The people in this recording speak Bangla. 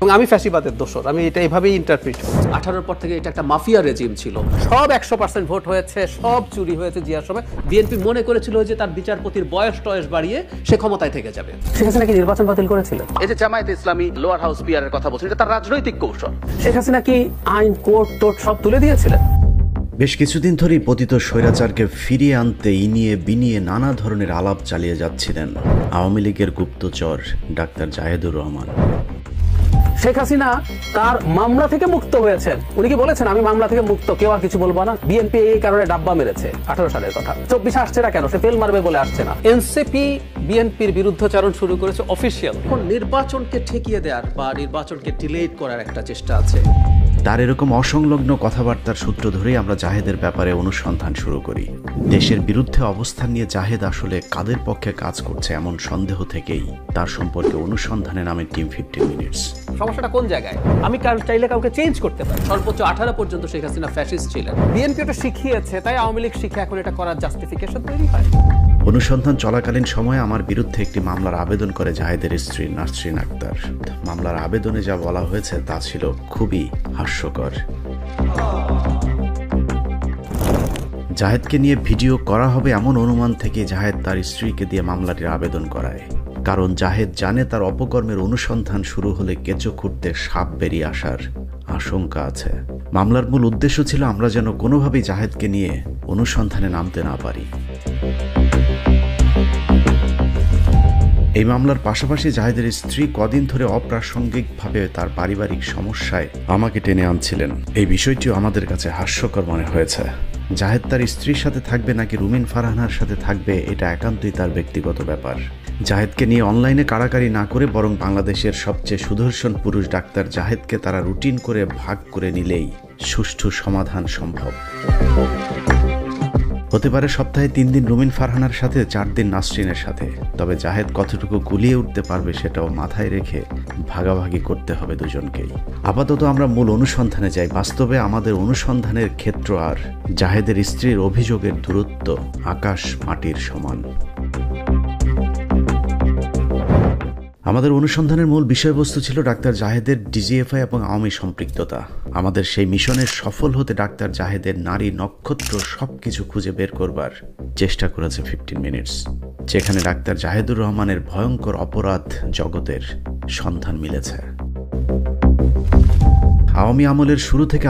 এবং আমি ফ্যাসিবাদের দোসর, আমি এটা এভাবেই ইন্টারপ্রিট করি। 18 পর থেকে এটা একটা মাফিয়া রেজিম ছিল। সব 100% ভোট হয়েছে, সব চুরি হয়েছে জিয়ার সময়। বিএনপি মনে করেছিল যে তার বিচারপতির বয়স টয়স বাড়িয়ে সে ক্ষমতায় থেকে যাবে। শেখ হাসিনা কি নির্বাচন বাতিল করেছিল? এই যে জামায়াতে ইসলামী লোয়ার হাউস পিয়ারের কথা বলছেন, এটা তার রাজনৈতিক কৌশল। শেখ হাসিনা কি আইন কোর্ট টোট সব তুলে দিয়েছিলেন? বেশ কিছুদিন ধরেই পতিত স্বৈরাচারকে ফিরিয়ে আনতে ইনিয়ে বিনিয়ে নানা ধরনের আলাপ চালিয়ে যাচ্ছিলেন আওয়ামী লীগের গুপ্তচর ডাক্তার জাহেদুর রহমান। শেখ হাসিনা তার মামলা থেকে মুক্ত হয়েছেন। উনি কি বলেছেন আমি মামলা থেকে মুক্ত, কেউ আর কিছু বলবো না? বিএনপি এই কারণে ডাব্বা মেরেছে 18 সালের কথা। 24 আসছে না কেন? সে ফেল মারবে বলে আসছে না। এনসিপি বিএনপির বিরুদ্ধাচরণ শুরু করেছে অফিসিয়াল। এখন নির্বাচনকে ঠেকিয়ে দেওয়ার বা নির্বাচনকে ডিলেট করার একটা চেষ্টা আছে। তার এরকম অসংলগ্ন কথাবার্তার সূত্র ধরেই আমরা জাহেদের ব্যাপারে অনুসন্ধান শুরু করি। দেশের বিরুদ্ধে অবস্থান নিয়ে জাহেদ আসলে কাদের পক্ষে কাজ করছে এমন সন্দেহ থেকেই তার সম্পর্কে অনুসন্ধানে নামে টিম 15 মিনিটস। সমস্যাটা কোন জায়গায়? আমি চাইলে কাউকে চেঞ্জ করতে পারি। সর্বোচ্চ 18 পর্যন্ত শেখ হাসিনা ফ্যাসিস্ট ছিলেন। বিএনপি ওটা শিখিয়েছে, তাই আওয়ামী লীগ শিখে এখন এটা করার জাস্টিফিকেশন তৈরি হয়। অনুসন্ধান চলাকালীন সময়ে আমার বিরুদ্ধে একটি মামলার আবেদন করে জাহেদের স্ত্রী নাসরিন আক্তার। মামলার আবেদনে যা বলা হয়েছে তা ছিল খুবই হাস্যকর। জাহেদকে নিয়ে ভিডিও করা হবে এমন অনুমান থেকে জাহেদ তার স্ত্রীকে দিয়ে মামলাটির আবেদন করায়। কারণ জাহেদ জানে তার অপকর্মের অনুসন্ধান শুরু হলে কেঁচো খুঁড়তে সাপ বেরিয়ে আসার আশঙ্কা আছে। মামলার মূল উদ্দেশ্য ছিল আমরা যেন কোনোভাবেই জাহেদকে নিয়ে অনুসন্ধানে নামতে না পারি। এই মামলার পাশাপাশি জাহেদের স্ত্রী কদিন ধরে অপ্রাসঙ্গিকভাবে তার পারিবারিক সমস্যায় আমাকে টেনে আনছিলেন। এই বিষয়টিও আমাদের কাছে হাস্যকর মনে হয়েছে। জাহেদ তার স্ত্রীর সাথে থাকবে নাকি রুমিন ফারহানার সাথে থাকবে এটা একান্তই তার ব্যক্তিগত ব্যাপার। জাহেদকে নিয়ে অনলাইনে কাড়াকাড়ি না করে বরং বাংলাদেশের সবচেয়ে সুদর্শন পুরুষ ডাক্তার জাহেদকে তারা রুটিন করে ভাগ করে নিলেই সুষ্ঠু সমাধান সম্ভব। হতে পারে সপ্তাহে 3 দিন রুমিন ফারহানার সাথে, 4 দিন নাসরিনের সাথে। তবে জাহেদ কতটুকু গুলিয়ে উঠতে পারবে সেটাও মাথায় রেখে ভাগাভাগি করতে হবে দুজনকেই। আপাতত আমরা মূল অনুসন্ধানে যাই। বাস্তবে আমাদের অনুসন্ধানের ক্ষেত্র আর জাহেদের স্ত্রীর অভিযোগের দূরত্ব আকাশ মাটির সমান। আমাদের অনুসন্ধানের মূল বিষয়বস্তু ছিল ডাক্তার জাহেদের ডিজিএফআই এবং আওয়ামী সম্পৃক্ততা। আমাদের সেই মিশনের সফল হতে ডাক্তার জাহেদের নারী নক্ষত্র সবকিছু খুঁজে বের করবার চেষ্টা করেছে 15 মিনিটস, যেখানে ডাক্তার জাহেদুর রহমানের ভয়ঙ্কর অপরাধ জগতের সন্ধান মিলেছে। আওয়ামী আমলের শুরু থেকে